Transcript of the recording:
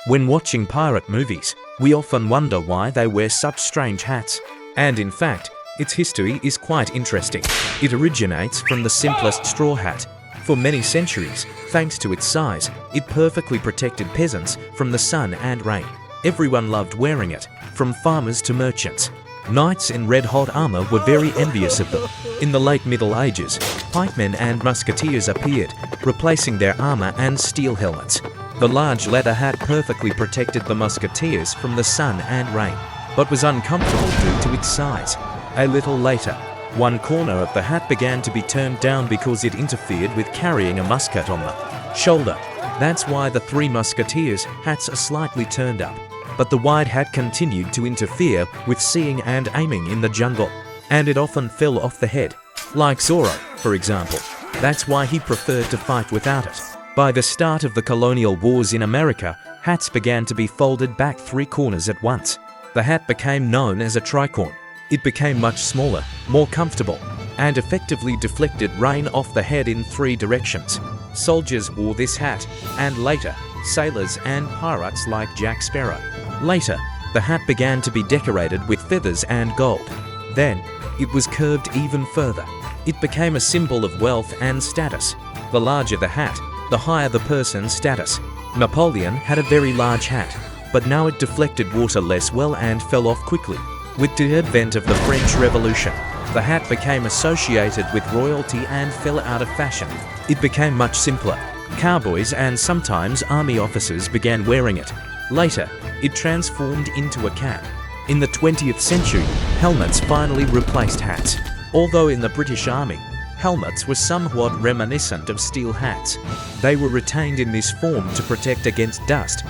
When watching pirate movies, we often wonder why they wear such strange hats. And in fact, its history is quite interesting. It originates from the simplest straw hat. For many centuries, thanks to its size, it perfectly protected peasants from the sun and rain. Everyone loved wearing it, from farmers to merchants. Knights in red-hot armor were very envious of them. In the late Middle Ages, pikemen and musketeers appeared, replacing their armor and steel helmets. The large leather hat perfectly protected the musketeers from the sun and rain, but was uncomfortable due to its size. A little later, one corner of the hat began to be turned down because it interfered with carrying a musket on the shoulder. That's why the Three Musketeers' hats are slightly turned up. But the wide hat continued to interfere with seeing and aiming in the jungle, and it often fell off the head. Like Zorro, for example. That's why he preferred to fight without it. By the start of the colonial wars in America, hats began to be folded back 3 corners at once. The hat became known as a tricorn. It became much smaller, more comfortable, and effectively deflected rain off the head in 3 directions. Soldiers wore this hat, and later, sailors and pirates like Jack Sparrow. Later, the hat began to be decorated with feathers and gold. Then, it was curved even further. It became a symbol of wealth and status. The larger the hat, the higher the person's status. Napoleon had a very large hat, but now it deflected water less well and fell off quickly. With the advent of the French Revolution, the hat became associated with royalty and fell out of fashion. It became much simpler. Cowboys and sometimes army officers began wearing it. Later, it transformed into a cap. In the 20th century, helmets finally replaced hats. Although in the British Army, helmets were somewhat reminiscent of steel hats. They were retained in this form to protect against dust,